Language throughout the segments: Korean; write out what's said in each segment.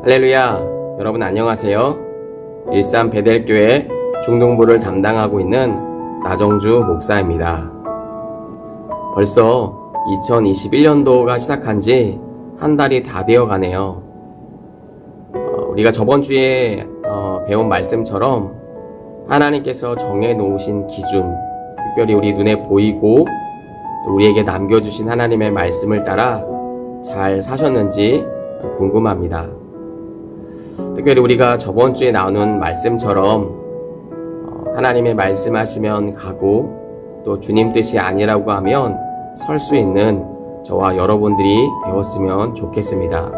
할렐루야, 여러분 안녕하세요. 일산 베델교회 중등부를 담당하고 있는 나정주 목사입니다. 벌써 2021년도가 시작한 지 한 달이 다 되어 가네요. 우리가 저번 주에 배운 말씀처럼 하나님께서 정해 놓으신 기준, 특별히 우리 눈에 보이고 또 우리에게 남겨주신 하나님의 말씀을 따라 잘 사셨는지 궁금합니다. 특별히 우리가 저번 주에 나눈 말씀처럼 하나님의 말씀하시면 가고 또 주님 뜻이 아니라고 하면 설 수 있는 저와 여러분들이 되었으면 좋겠습니다.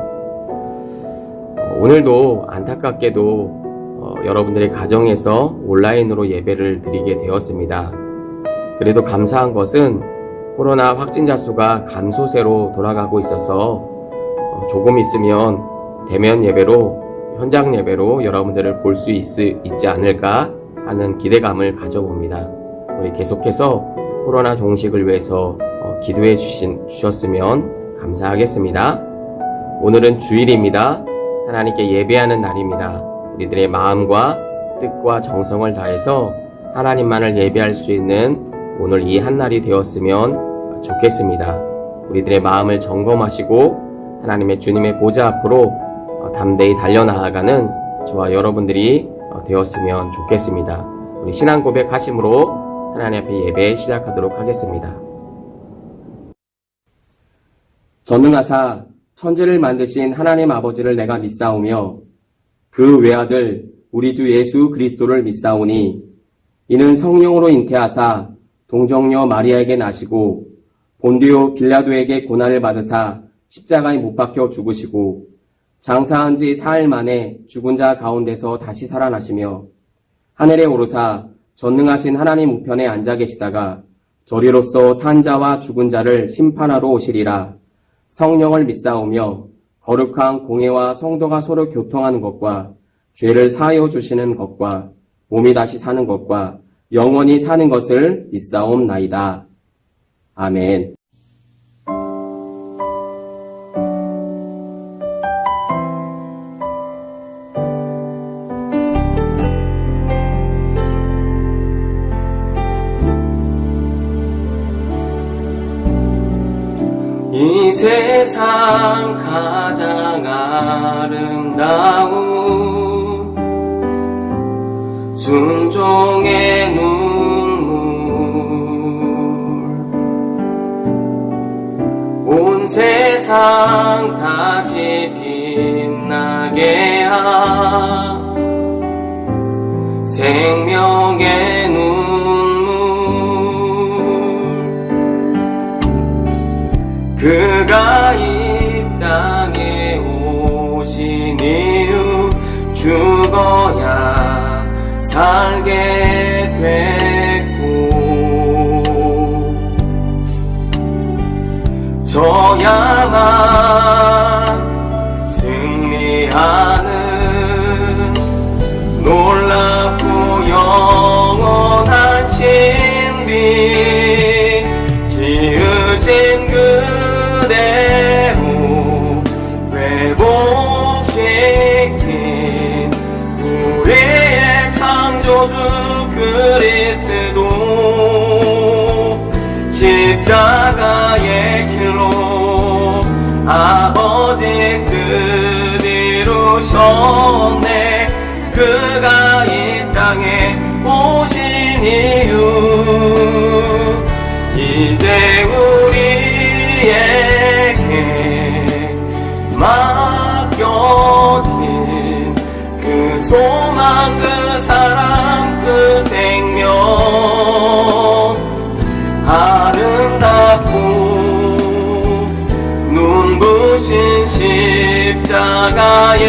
오늘도 안타깝게도 여러분들의 가정에서 온라인으로 예배를 드리게 되었습니다. 그래도 감사한 것은 코로나 확진자 수가 감소세로 돌아가고 있어서 조금 있으면 대면 예배로, 현장 예배로 여러분들을 볼 수 있지 않을까 하는 기대감을 가져봅니다. 우리 계속해서 코로나 종식을 위해서 기도해 주셨으면 감사하겠습니다. 오늘은 주일입니다. 하나님께 예배하는 날입니다. 우리들의 마음과 뜻과 정성을 다해서 하나님만을 예배할 수 있는 오늘 이 한날이 되었으면 좋겠습니다. 우리들의 마음을 점검하시고 하나님의 주님의 보좌 앞으로 담대히 달려나아가는 저와 여러분들이 되었으면 좋겠습니다. 우리 신앙 고백하심으로 하나님 앞에 예배 시작하도록 하겠습니다. 전능하사 천지를 만드신 하나님 아버지를 내가 믿사오며 그 외아들 우리 주 예수 그리스도를 믿사오니 이는 성령으로 잉태하사 동정녀 마리아에게 나시고 본디오 빌라도에게 고난을 받으사 십자가에 못 박혀 죽으시고 장사한 지 4일 만에 죽은 자 가운데서 다시 살아나시며 하늘에 오르사 전능하신 하나님 우편에 앉아 계시다가 저리로서 산 자와 죽은 자를 심판하러 오시리라. 성령을 믿사오며 거룩한 공회와 성도가 서로 교통하는 것과 죄를 사하여 주시는 것과 몸이 다시 사는 것과 영원히 사는 것을 믿사옵나이다. 아멘. 이 세상 가장 아름다운 순종의 눈물 온 세상 다시 빛나게 하 생명의 눈물 그가 이 땅에 오신 이유 죽어야 살게 됐고 져야만 승리하는 놀랍고 영원한 신비 지으신 그대로 회복시킨 우리의 창조주 그리스도 십자가의 길로 아버지 뜻 이루셨네. 그가 이 땅에 오신 이유 이제 우리에게 맡겨진 그 소망 그 사랑 그 생명 아름답고 눈부신 십자가의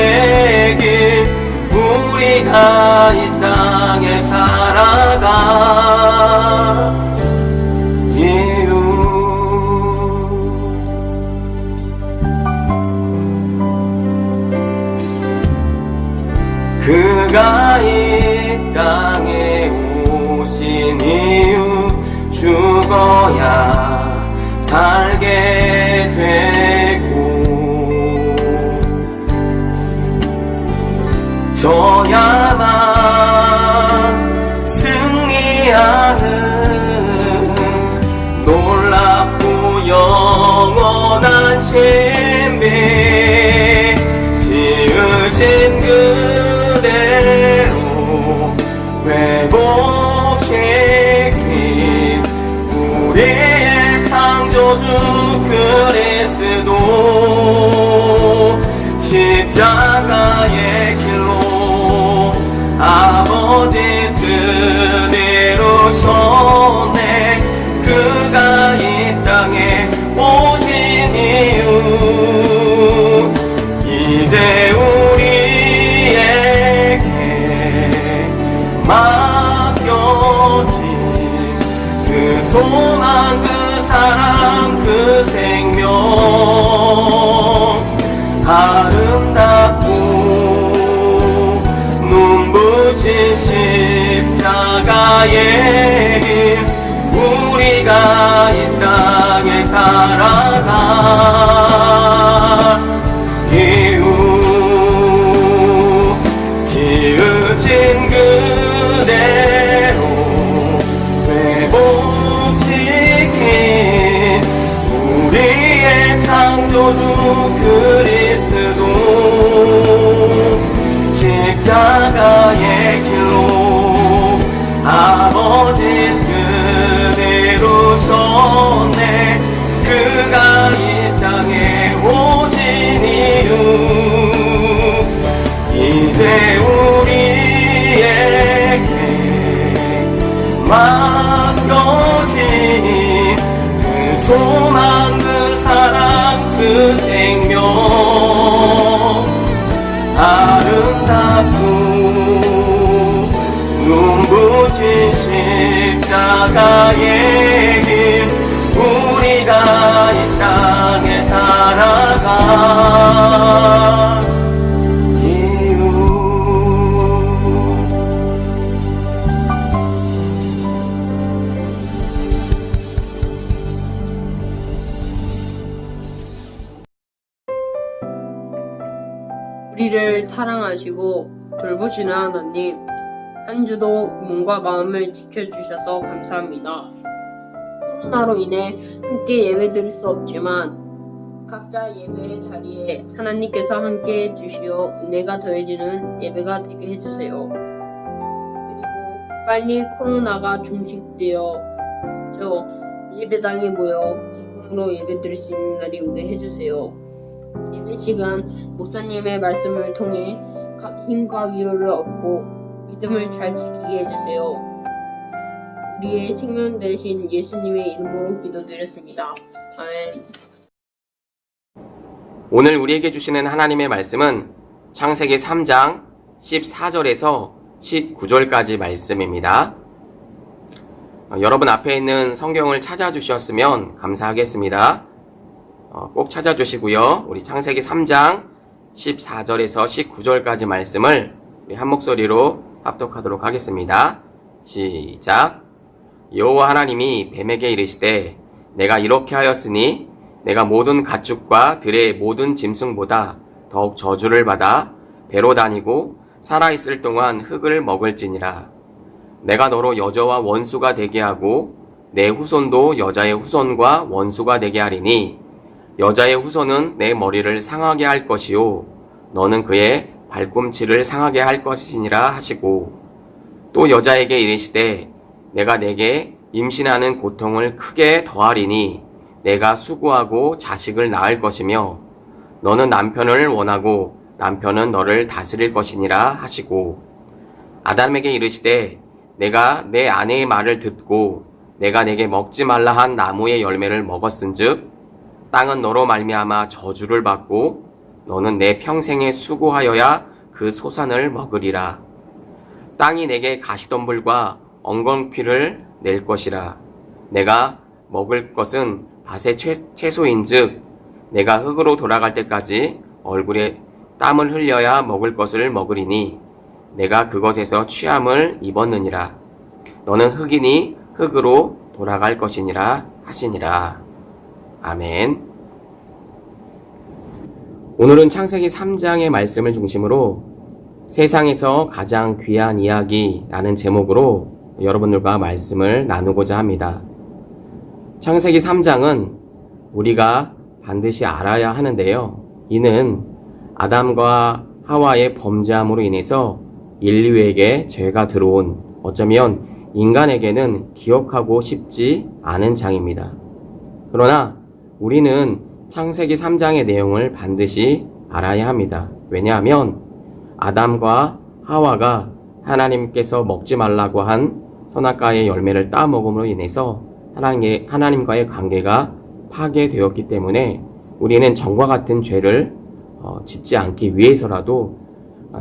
길 우리가 이 땅에 살아가 그가 이 땅에 오신 이유 죽어야 살게 되고 아버지 그대로 셨네. 그가 이 땅에 오신 이유 이제 우리에게 맡겨진 그 소망, 그 사랑, 그 생명 아름답고 눈부신 십자가의 길 우리가 이 땅에 살아가 이유 지으신 그대로 회복시킨 우리의 창조주 그리스도 십자가의 길로 아버지 그대로 셨네. 그가 이 땅에 오신 이유 이제 우리에게 맡겨진 그 소망, 그 사랑, 그 생명 아름답고 눈부신 십자가의 길 우리가 이 땅에 살아가 이유 우리를 사랑하시고 돌보시는 하나님, 한 주도 몸과 마음을 지켜주셔서 감사합니다. 코로나로 인해 함께 예배드릴 수 없지만 각자 예배의 자리에 하나님께서 함께 해주시어 은혜가 더해지는 예배가 되게 해주세요. 그리고 빨리 코로나가 종식되어 저 예배당에 모여 기쁨으로 예배드릴 수 있는 날이 오게 해주세요. 예배 시간 목사님의 말씀을 통해 힘과 위로를 얻고 믿음을 잘 지키게 해주세요. 우리의 생명 되신 예수님의 이름으로 기도드렸습니다. 아멘. 오늘 우리에게 주시는 하나님의 말씀은 창세기 3장 14절에서 19절까지 말씀입니다. 여러분 앞에 있는 성경을 찾아주셨으면 감사하겠습니다. 꼭 찾아주시고요. 우리 창세기 3장 14절에서 19절까지 말씀을 우리 한 목소리로 합독하도록 하겠습니다. 시작. 여호와 하나님이 뱀에게 이르시되 내가 이렇게 하였으니 내가 모든 가축과 들의 모든 짐승보다 더욱 저주를 받아 배로 다니고 살아있을 동안 흙을 먹을지니라. 내가 너로 여자와 원수가 되게 하고 내 후손도 여자의 후손과 원수가 되게 하리니 여자의 후손은 내 머리를 상하게 할 것이요 너는 그의 발꿈치를 상하게 할 것이니라 하시고 또 여자에게 이르시되 내가 내게 임신하는 고통을 크게 더하리니 내가 수고하고 자식을 낳을 것이며 너는 남편을 원하고 남편은 너를 다스릴 것이니라 하시고 아담에게 이르시되 내가 내 아내의 말을 듣고 내가 내게 먹지 말라 한 나무의 열매를 먹었은즉 땅은 너로 말미암아 저주를 받고 너는 내 평생에 수고하여야 그 소산을 먹으리라. 땅이 내게 가시덤불과 엉겅퀴를 낼 것이라. 내가 먹을 것은 밭의 채소인즉 내가 흙으로 돌아갈 때까지 얼굴에 땀을 흘려야 먹을 것을 먹으리니 내가 그것에서 취함을 입었느니라. 너는 흙이니 흙으로 돌아갈 것이니라 하시니라. 아멘. 오늘은 창세기 3장의 말씀을 중심으로 세상에서 가장 귀한 이야기라는 제목으로 여러분들과 말씀을 나누고자 합니다. 창세기 3장은 우리가 반드시 알아야 하는데요. 이는 아담과 하와의 범죄함으로 인해서 인류에게 죄가 들어온 어쩌면 인간에게는 기억하고 싶지 않은 장입니다. 그러나 우리는 창세기 3장의 내용을 반드시 알아야 합니다. 왜냐하면 아담과 하와가 하나님께서 먹지 말라고 한 선악과의 열매를 따먹음으로 인해서 하나님과의 관계가 파괴되었기 때문에 우리는 전과 같은 죄를 짓지 않기 위해서라도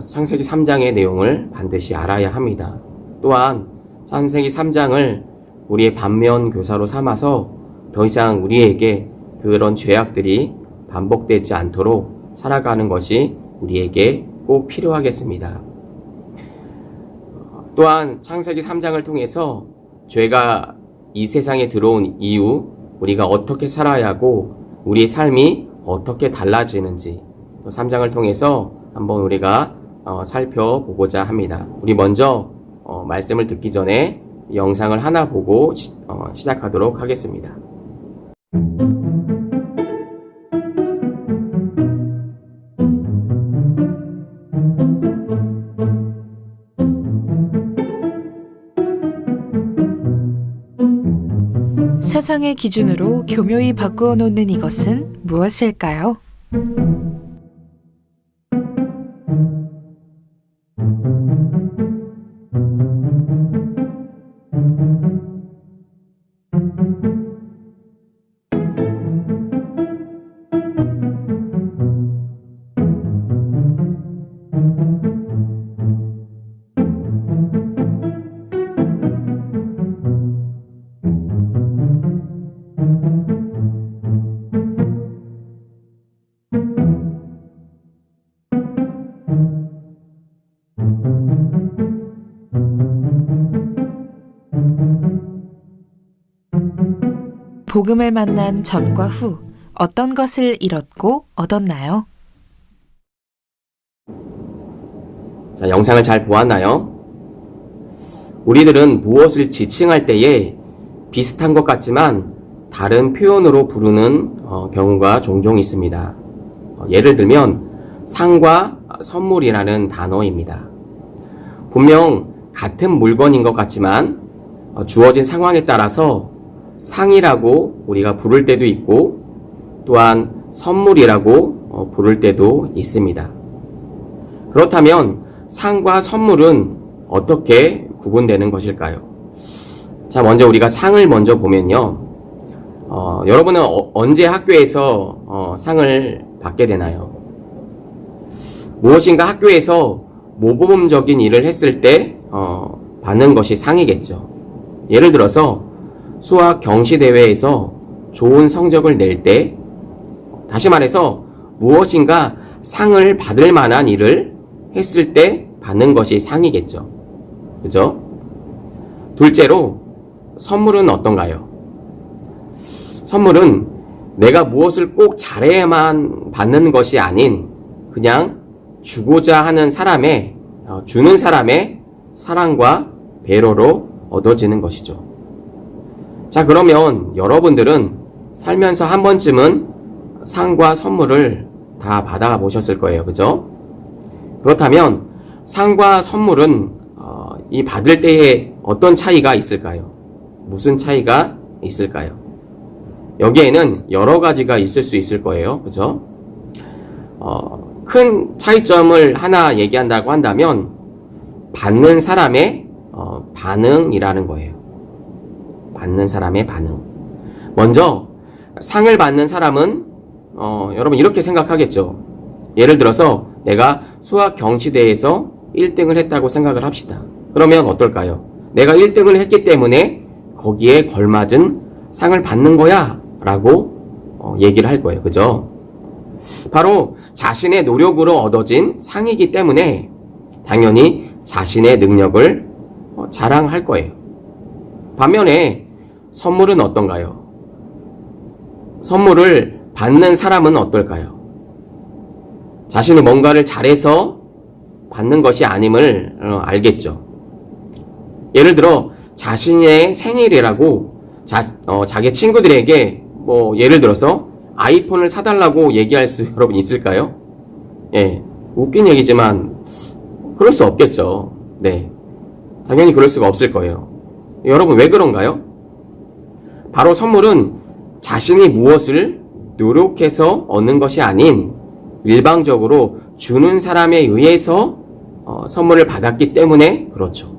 창세기 3장의 내용을 반드시 알아야 합니다. 또한 창세기 3장을 우리의 반면 교사로 삼아서 더 이상 우리에게 그런 죄악들이 반복되지 않도록 살아가는 것이 우리에게 꼭 필요하겠습니다. 또한 창세기 3장을 통해서 죄가 이 세상에 들어온 이후 우리가 어떻게 살아야 하고 우리의 삶이 어떻게 달라지는지 3장을 통해서 한번 우리가 살펴보고자 합니다. 우리 먼저 말씀을 듣기 전에 영상을 하나 보고 시작하도록 하겠습니다. 세상의 기준으로 교묘히 바꾸어 놓는 이것은 무엇일까요? 복음을 만난 전과 후 어떤 것을 잃었고 얻었나요? 자, 영상을 잘 보았나요? 우리들은 무엇을 지칭할 때에 비슷한 것 같지만 다른 표현으로 부르는 경우가 종종 있습니다. 예를 들면 상과 선물이라는 단어입니다. 분명 같은 물건인 것 같지만 주어진 상황에 따라서 상이라고 우리가 부를 때도 있고 또한 선물이라고 부를 때도 있습니다. 그렇다면 상과 선물은 어떻게 구분되는 것일까요? 자, 먼저 우리가 상을 먼저 보면요. 여러분은 언제 학교에서 상을 받게 되나요? 무엇인가 학교에서 모범적인 일을 했을 때 받는 것이 상이겠죠. 예를 들어서 수학 경시대회에서 좋은 성적을 낼 때, 다시 말해서 무엇인가 상을 받을 만한 일을 했을 때 받는 것이 상이겠죠. 그죠? 둘째로 선물은 어떤가요? 선물은 내가 무엇을 꼭 잘해야만 받는 것이 아닌 그냥 주고자 하는 사람의, 주는 사람의 사랑과 배려로 얻어지는 것이죠. 자, 그러면 여러분들은 살면서 한 번쯤은 상과 선물을 다 받아보셨을 거예요. 그죠? 그렇다면 상과 선물은 이 받을 때에 어떤 차이가 있을까요? 무슨 차이가 있을까요? 여기에는 여러 가지가 있을 수 있을 거예요. 그죠? 큰 차이점을 하나 얘기한다고 한다면 받는 사람의 반응이라는 거예요. 받는 사람의 반응. 먼저 상을 받는 사람은 여러분 이렇게 생각하겠죠. 예를 들어서 내가 수학 경시대회에서 1등을 했다고 생각을 합시다. 그러면 어떨까요? 내가 1등을 했기 때문에 거기에 걸맞은 상을 받는 거야 라고 얘기를 할 거예요. 그죠? 바로 자신의 노력으로 얻어진 상이기 때문에 당연히 자신의 능력을 자랑할 거예요. 반면에 선물은 어떤가요? 선물을 받는 사람은 어떨까요? 자신이 뭔가를 잘해서 받는 것이 아님을 알겠죠. 예를 들어 자신의 생일이라고 자기 친구들에게 예를 들어서 아이폰을 사달라고 얘기할 수 여러분 있을까요? 예, 웃긴 얘기지만 그럴 수 없겠죠. 네, 당연히 그럴 수가 없을 거예요. 여러분 왜 그런가요? 바로 선물은 자신이 무엇을 노력해서 얻는 것이 아닌 일방적으로 주는 사람에 의해서 선물을 받았기 때문에 그렇죠.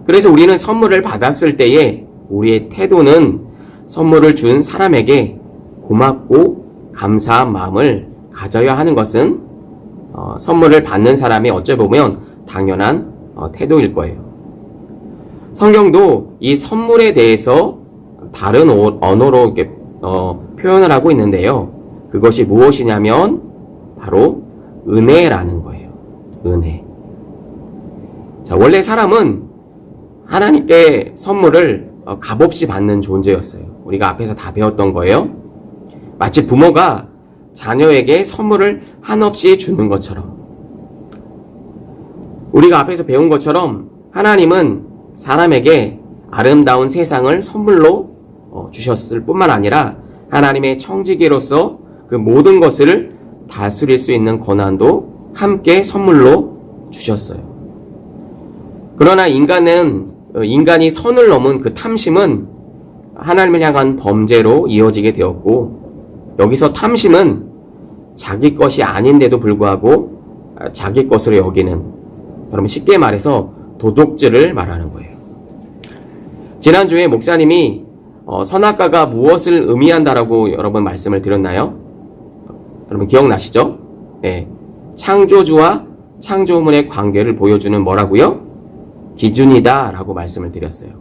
그래서 우리는 선물을 받았을 때에 우리의 태도는 선물을 준 사람에게 고맙고 감사한 마음을 가져야 하는 것은 선물을 받는 사람이 어찌 보면 당연한 태도일 거예요. 성경도 이 선물에 대해서 다른 언어로 이렇게 표현을 하고 있는데요. 그것이 무엇이냐면 바로 은혜라는 거예요. 은혜. 자, 원래 사람은 하나님께 선물을 값없이 받는 존재였어요. 우리가 앞에서 다 배웠던 거예요. 마치 부모가 자녀에게 선물을 한없이 주는 것처럼, 우리가 앞에서 배운 것처럼 하나님은 사람에게 아름다운 세상을 선물로 주셨을 뿐만 아니라 하나님의 청지기로서 그 모든 것을 다스릴 수 있는 권한도 함께 선물로 주셨어요. 그러나 인간이 선을 넘은 그 탐심은 하나님을 향한 범죄로 이어지게 되었고, 여기서 탐심은 자기 것이 아닌데도 불구하고 자기 것으로 여기는, 여러분 쉽게 말해서 도둑질을 말하는 거예요. 지난주에 목사님이 선악과가 무엇을 의미한다라고 여러분 말씀을 드렸나요? 여러분 기억나시죠? 네. 창조주와 창조물의 관계를 보여주는 뭐라고요? 기준이다 라고 말씀을 드렸어요.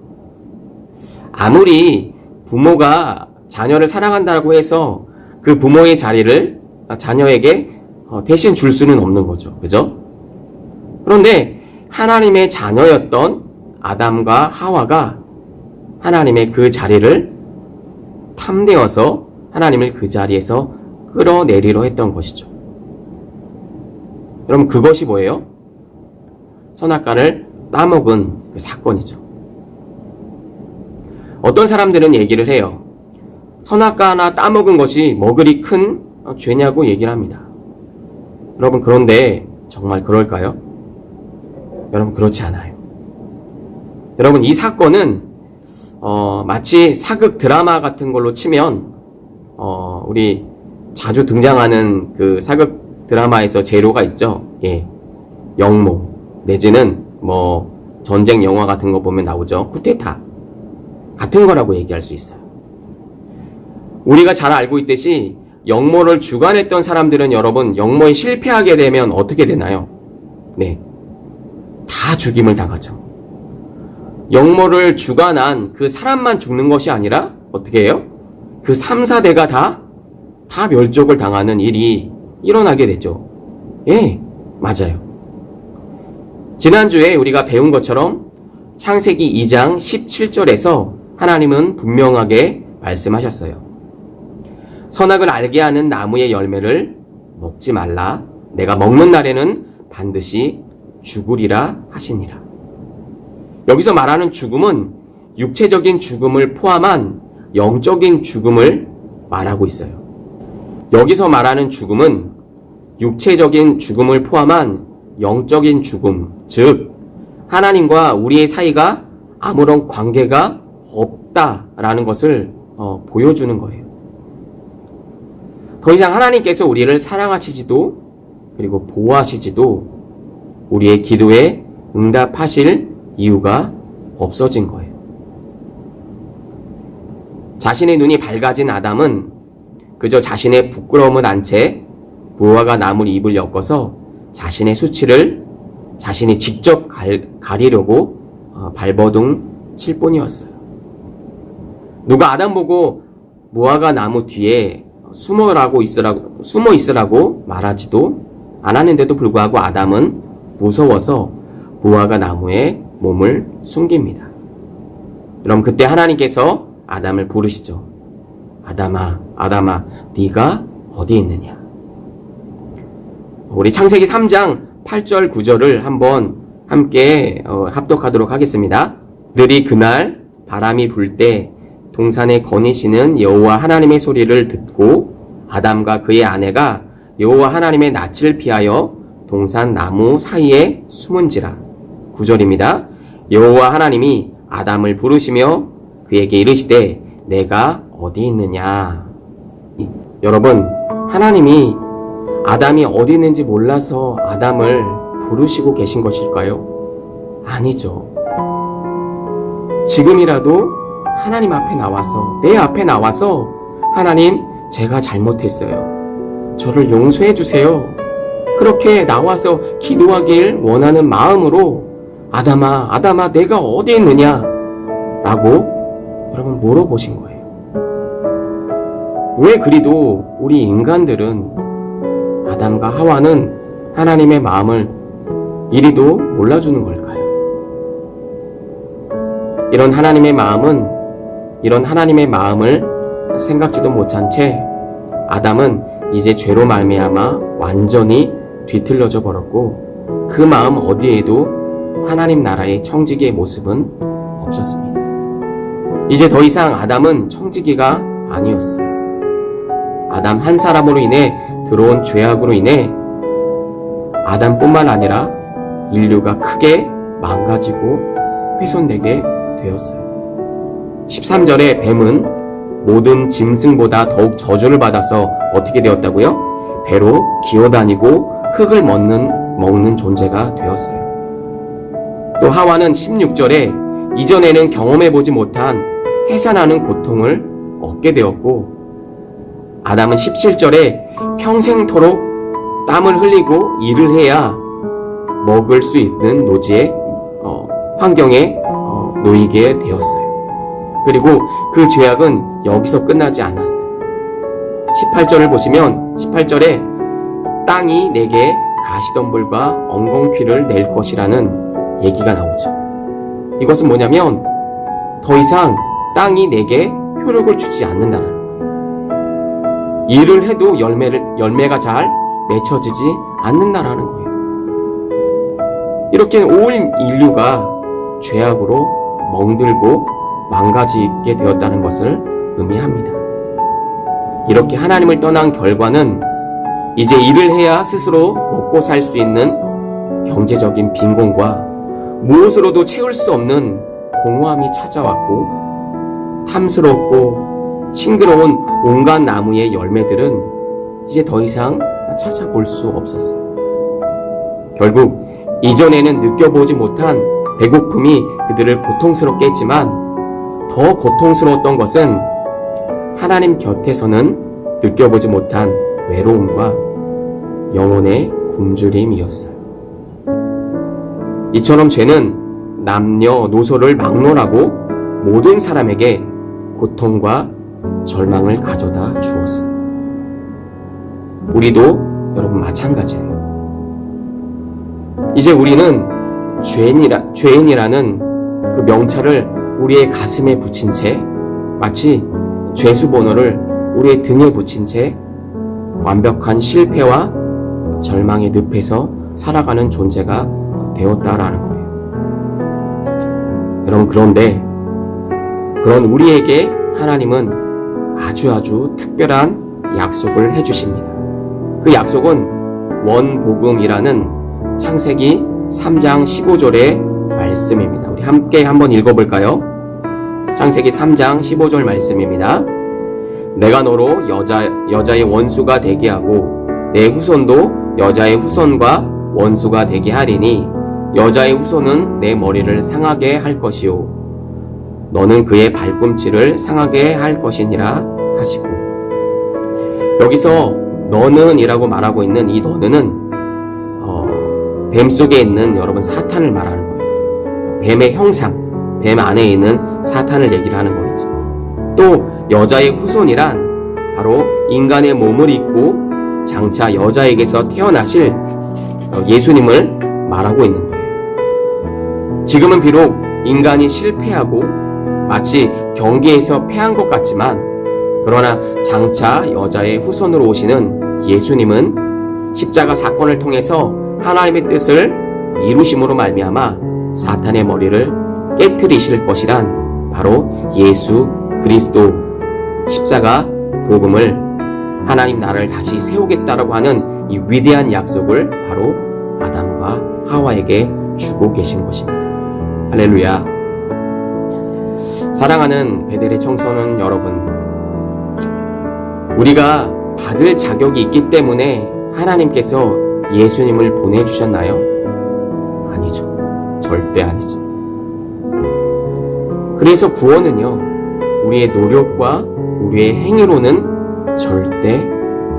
아무리 부모가 자녀를 사랑한다고 해서 그 부모의 자리를 자녀에게 대신 줄 수는 없는 거죠. 그죠? 그런데 하나님의 자녀였던 아담과 하와가 하나님의 그 자리를 탐내어서 하나님을 그 자리에서 끌어내리려 했던 것이죠. 여러분 그것이 뭐예요? 선악과를 따먹은 그 사건이죠. 어떤 사람들은 얘기를 해요. 선악과 하나 따먹은 것이 뭐 그리 큰 죄냐고 얘기를 합니다. 여러분 그런데 정말 그럴까요? 여러분 그렇지 않아요. 여러분 이 사건은 마치 사극 드라마 같은 걸로 치면 우리 자주 등장하는 그 사극 드라마에서 재료가 있죠. 예, 영모 내지는 뭐 전쟁 영화 같은 거 보면 나오죠. 쿠데타 같은 거라고 얘기할 수 있어요. 우리가 잘 알고 있듯이 영모를 주관했던 사람들은 여러분 영모에 실패하게 되면 어떻게 되나요? 네, 다 죽임을 당하죠. 영모를 주관한 그 사람만 죽는 것이 아니라 어떻게 해요? 그 3, 4대가 다 멸족을 당하는 일이 일어나게 되죠. 예, 맞아요. 지난주에 우리가 배운 것처럼 창세기 2장 17절에서 하나님은 분명하게 말씀하셨어요. 선악을 알게 하는 나무의 열매를 먹지 말라. 내가 먹는 날에는 반드시 죽으리라 하시니라. 여기서 말하는 죽음은 육체적인 죽음을 포함한 영적인 죽음을 말하고 있어요. 여기서 말하는 죽음은 육체적인 죽음을 포함한 영적인 죽음, 즉 하나님과 우리의 사이가 아무런 관계가 없다라는 것을 보여주는 거예요. 더 이상 하나님께서 우리를 사랑하시지도 그리고 보호하시지도 우리의 기도에 응답하실 이유가 없어진 거예요. 자신의 눈이 밝아진 아담은 그저 자신의 부끄러움을 안 채 무화과 나물 잎을 엮어서 자신의 수치를 자신이 직접 가리려고 발버둥 칠 뿐이었어요. 누가 아담 보고 무화과 나무 뒤에 숨어 있으라고 말하지도 않았는데도 불구하고 아담은 무서워서 무화과 나무에 몸을 숨깁니다. 그럼 그때 하나님께서 아담을 부르시죠. 아담아, 아담아, 네가 어디 있느냐? 우리 창세기 3장 8절 9절을 한번 함께 합독하도록 하겠습니다. 너희 그날 바람이 불 때 동산에 거니시는 여호와 하나님의 소리를 듣고 아담과 그의 아내가 여호와 하나님의 낯을 피하여 동산 나무 사이에 숨은지라. 9절입니다. 여호와 하나님이 아담을 부르시며 그에게 이르시되 내가 어디 있느냐. 여러분 하나님이 아담이 어디 있는지 몰라서 아담을 부르시고 계신 것일까요? 아니죠. 지금이라도 하나님 앞에 나와서, 내 앞에 나와서 하나님, 제가 잘못했어요. 저를 용서해 주세요. 그렇게 나와서 기도하길 원하는 마음으로 아담아, 아담아, 내가 어디 있느냐? 라고 여러분 물어보신 거예요. 왜 그리도 우리 인간들은, 아담과 하와는 하나님의 마음을 이리도 몰라주는 걸까요? 이런 하나님의 마음을 생각지도 못한 채 아담은 이제 죄로 말미암아 완전히 뒤틀려져 버렸고, 그 마음 어디에도 하나님 나라의 청지기의 모습은 없었습니다. 이제 더 이상 아담은 청지기가 아니었어요. 아담 한 사람으로 인해 들어온 죄악으로 인해 아담뿐만 아니라 인류가 크게 망가지고 훼손되게 되었어요. 13절에 뱀은 모든 짐승보다 더욱 저주를 받아서 어떻게 되었다고요? 배로 기어다니고 흙을 먹는 존재가 되었어요. 또 하와는 16절에 이전에는 경험해보지 못한 해산하는 고통을 얻게 되었고, 아담은 17절에 평생토록 땀을 흘리고 일을 해야 먹을 수 있는 노지의 환경에 놓이게 되었어요. 그리고 그 죄악은 여기서 끝나지 않았어요. 18절을 보시면 18절에 땅이 내게 가시덤불과 엉겅퀴를 낼 것이라는 얘기가 나오죠. 이것은 뭐냐면 더 이상 땅이 내게 효력을 주지 않는다는 거예요. 일을 해도 열매가 잘 맺혀지지 않는다라는 거예요. 이렇게 온 인류가 죄악으로 멍들고 망가지게 되었다는 것을 의미합니다. 이렇게 하나님을 떠난 결과는 이제 일을 해야 스스로 먹고 살 수 있는 경제적인 빈곤과 무엇으로도 채울 수 없는 공허함이 찾아왔고, 탐스럽고 싱그러운 온갖 나무의 열매들은 이제 더 이상 찾아볼 수 없었어요. 결국 이전에는 느껴보지 못한 배고픔이 그들을 고통스럽게 했지만, 더 고통스러웠던 것은 하나님 곁에서는 느껴보지 못한 외로움과 영혼의 굶주림이었어요. 이처럼 죄는 남녀노소를 막론하고 모든 사람에게 고통과 절망을 가져다 주었어요. 우리도 여러분 마찬가지예요. 이제 우리는 죄인이라는 그 명찰을 우리의 가슴에 붙인 채, 마치 죄수 번호를 우리의 등에 붙인 채 완벽한 실패와 절망의 늪에서 살아가는 존재가 되었다라는 거예요. 여러분, 그런데 그런 우리에게 하나님은 아주 특별한 약속을 해주십니다. 그 약속은 원복음이라는 창세기 3장 15절의 말씀입니다. 우리 함께 한번 읽어볼까요? 창세기 3장 15절 말씀입니다. 내가 너로 여자의 원수가 되게 하고 내 후손도 여자의 후손과 원수가 되게 하리니 여자의 후손은 내 머리를 상하게 할 것이요 너는 그의 발꿈치를 상하게 할 것이니라 하시고, 여기서 너는 이라고 말하고 있는 이 너는 뱀 속에 있는 여러분 사탄을 말하는 거예요. 뱀의 형상, 뱀 안에 있는 사탄을 얘기를 하는 거겠죠. 또 여자의 후손이란 바로 인간의 몸을 입고 장차 여자에게서 태어나실 예수님을 말하고 있는 거예요. 지금은 비록 인간이 실패하고 마치 경기에서 패한 것 같지만, 그러나 장차 여자의 후손으로 오시는 예수님은 십자가 사건을 통해서 하나님의 뜻을 이루심으로 말미암아 사탄의 머리를 깨트리실 것이란 바로 예수 그리스도 십자가 복음을, 하나님 나라를 다시 세우겠다라고 하는 이 위대한 약속을 바로 아담과 하와에게 주고 계신 것입니다. 할렐루야. 사랑하는 베델의 청소년 여러분, 우리가 받을 자격이 있기 때문에 하나님께서 예수님을 보내주셨나요? 절대 아니죠. 그래서 구원은요, 우리의 노력과 우리의 행위로는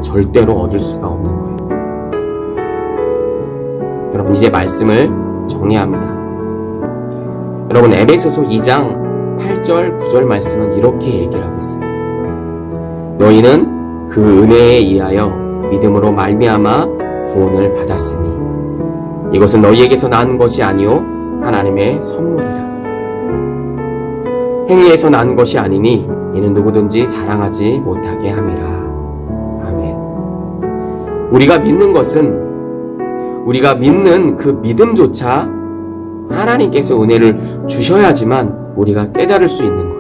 절대로 얻을 수가 없는 거예요. 여러분, 이제 말씀을 정리합니다. 여러분, 에베소서 2장 8절 9절 말씀은 이렇게 얘기를 하고 있어요. 너희는 그 은혜에 의하여 믿음으로 말미암아 구원을 받았으니 이것은 너희에게서 난 것이 아니요 하나님의 선물이라. 행위에서 난 것이 아니니 이는 누구든지 자랑하지 못하게 함이라. 아멘. 우리가 믿는 것은, 우리가 믿는 그 믿음조차 하나님께서 은혜를 주셔야지만 우리가 깨달을 수 있는 거예요.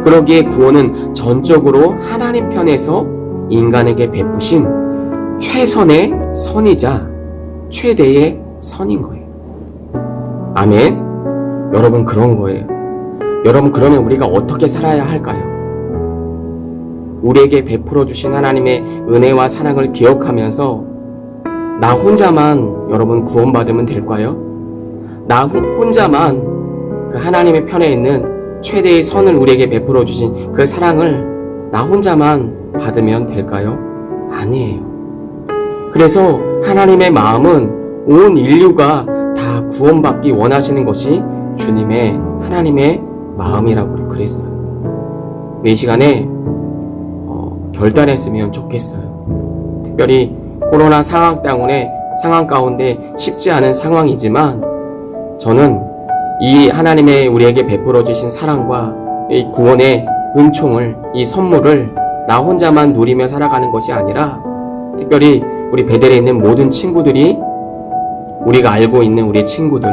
그러기에 구원은 전적으로 하나님 편에서 인간에게 베푸신 최선의 선이자 최대의 선인 거예요. 아멘. 여러분, 그런 거예요. 여러분, 그러면 우리가 어떻게 살아야 할까요? 우리에게 베풀어 주신 하나님의 은혜와 사랑을 기억하면서 나 혼자만 여러분 구원받으면 될까요? 나 혼자만 그 하나님의 편에 있는 최대의 선을 우리에게 베풀어 주신 그 사랑을 나 혼자만 받으면 될까요? 아니에요. 그래서 하나님의 마음은 온 인류가 다 구원받기 원하시는 것이 주님의 하나님의 마음이라고 그랬어요. 이 시간에 결단했으면 좋겠어요. 특별히 코로나 상황 가운데 쉽지 않은 상황이지만 저는 이 하나님의 우리에게 베풀어 주신 사랑과 이 구원의 은총을, 이 선물을 나 혼자만 누리며 살아가는 것이 아니라 특별히 우리 베델에 있는 모든 친구들이, 우리가 알고 있는 우리의 친구들,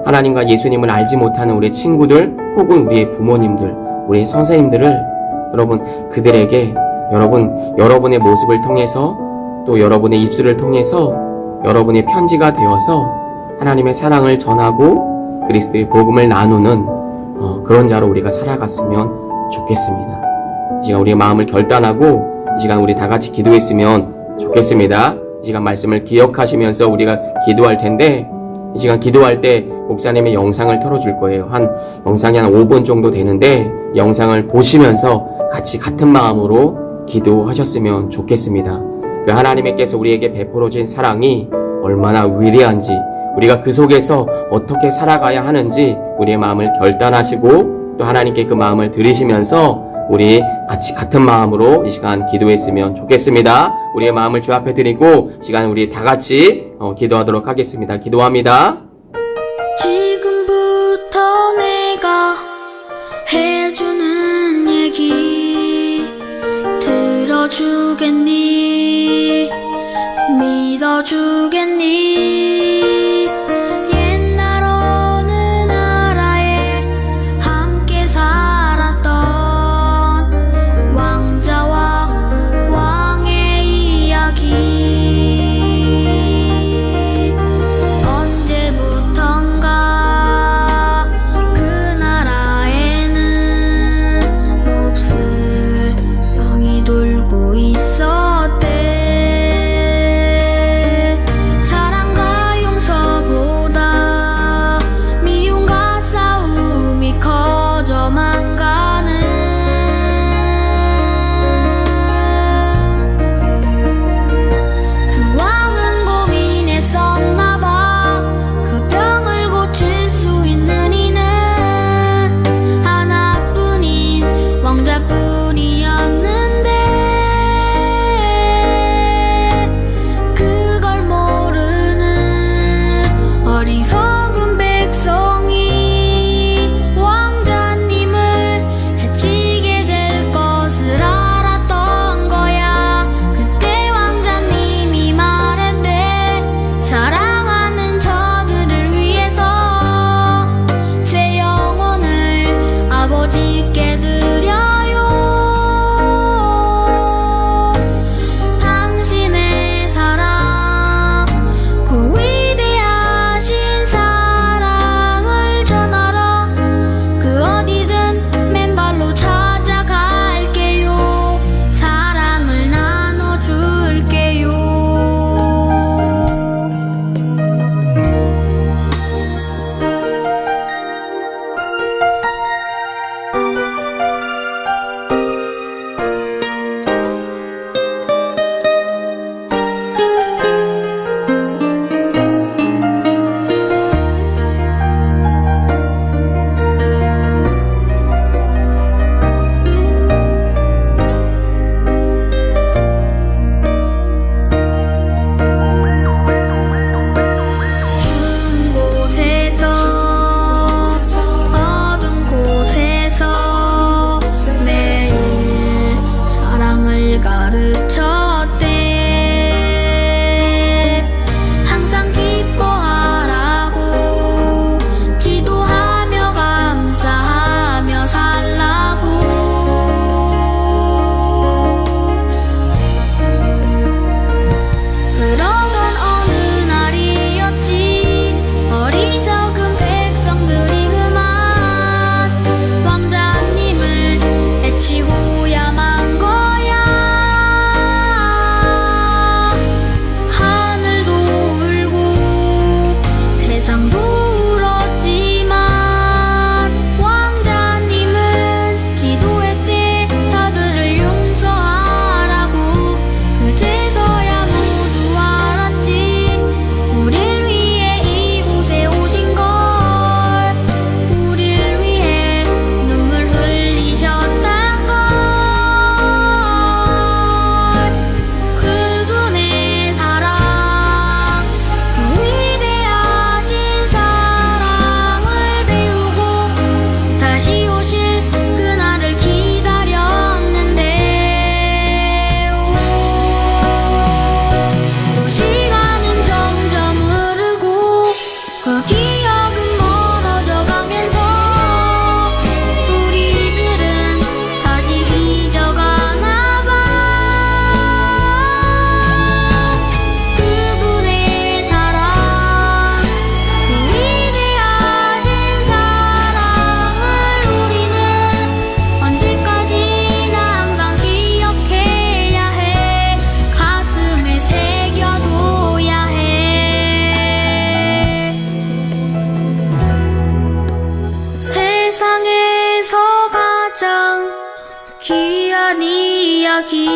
하나님과 예수님을 알지 못하는 우리의 친구들, 혹은 우리의 부모님들, 우리의 선생님들을 여러분, 그들에게 여러분의 모습을 통해서 또 여러분의 입술을 통해서 여러분의 편지가 되어서 하나님의 사랑을 전하고 그리스도의 복음을 나누는 그런 자로 우리가 살아갔으면 좋겠습니다. 이 시간 우리의 마음을 결단하고 이 시간 우리 다 같이 기도했으면 좋겠습니다. 이 시간 말씀을 기억하시면서 우리가 기도할 텐데, 이 시간 기도할 때 목사님의 영상을 틀어줄 거예요. 영상이 한 5분 정도 되는데 영상을 보시면서 같이 같은 마음으로 기도하셨으면 좋겠습니다. 그 하나님께서 우리에게 베풀어 준 사랑이 얼마나 위대한지, 우리가 그 속에서 어떻게 살아가야 하는지 우리의 마음을 결단하시고 또 하나님께 그 마음을 들으시면서 우리 같이 같은 마음으로 이 시간 기도했으면 좋겠습니다. 우리의 마음을 주 앞에 드리고 시간 우리 다 같이 기도하도록 하겠습니다. 기도합니다. 지금부터 내가 해주는 얘기 들어주겠니? 믿어주겠니? 옛날 어느 나라에 함께 살았던 왕자와 왕의 이야기. 언제부턴가 그 나라에는 몹쓸 병이 돌고 있었대. 사랑과 이야기.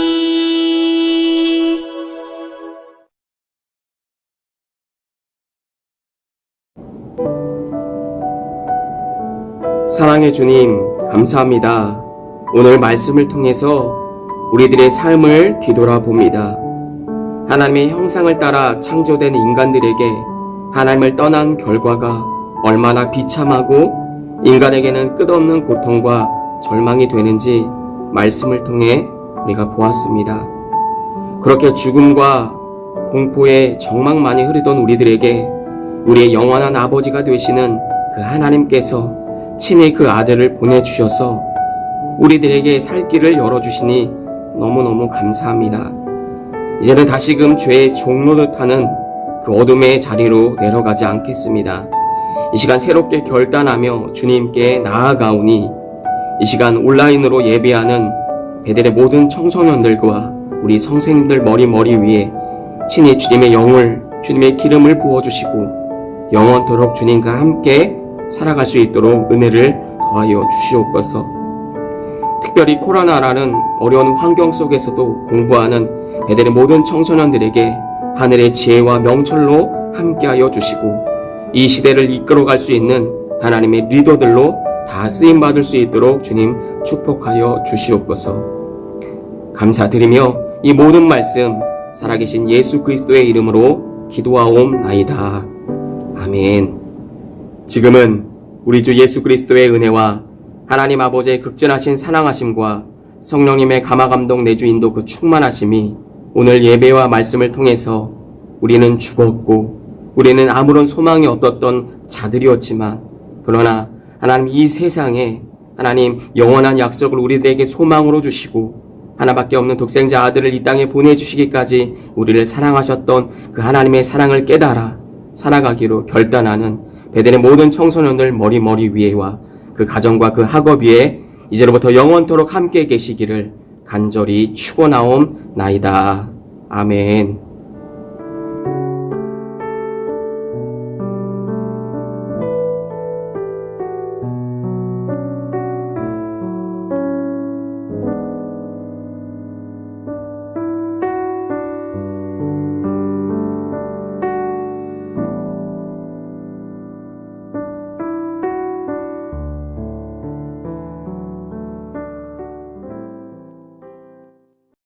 사랑의 주님, 감사합니다. 오늘 말씀을 통해서 우리들의 삶을 뒤돌아봅니다. 하나님의 형상을 따라 창조된 인간들에게 하나님을 떠난 결과가 얼마나 비참하고 인간에게는 끝없는 고통과 절망이 되는지 말씀을 통해 우리가 보았습니다. 그렇게 죽음과 공포의 정막만이 흐르던 우리들에게 우리의 영원한 아버지가 되시는 그 하나님께서 친히 그 아들을 보내주셔서 우리들에게 살 길을 열어주시니 너무너무 감사합니다. 이제는 다시금 죄의 종노릇하는 그 어둠의 자리로 내려가지 않겠습니다. 이 시간 새롭게 결단하며 주님께 나아가오니 이 시간 온라인으로 예배하는 베델의 모든 청소년들과 우리 선생님들 머리 위에 친히 주님의 영을, 주님의 기름을 부어주시고 영원토록 주님과 함께 살아갈 수 있도록 은혜를 더하여 주시옵소서. 특별히 코로나라는 어려운 환경 속에서도 공부하는 베델의 모든 청소년들에게 하늘의 지혜와 명철로 함께하여 주시고 이 시대를 이끌어갈 수 있는 하나님의 리더들로 다 쓰임받을 수 있도록 주님 축복하여 주시옵소서. 감사드리며 이 모든 말씀 살아계신 예수 그리스도의 이름으로 기도하옵나이다. 아멘. 지금은 우리 주 예수 그리스도의 은혜와 하나님 아버지의 극진하신 사랑하심과 성령님의 감화감동 내주인도 그 충만하심이 오늘 예배와 말씀을 통해서 우리는 죽었고 우리는 아무런 소망이 없었던 자들이었지만 그러나 하나님 이 세상에 하나님 영원한 약속을 우리들에게 소망으로 주시고 하나밖에 없는 독생자 아들을 이 땅에 보내주시기까지 우리를 사랑하셨던 그 하나님의 사랑을 깨달아 살아가기로 결단하는 베델의 모든 청소년들 머리 위에와 그 가정과 그 학업 위에 이제로부터 영원토록 함께 계시기를 간절히 축원하옵나이다. 아멘.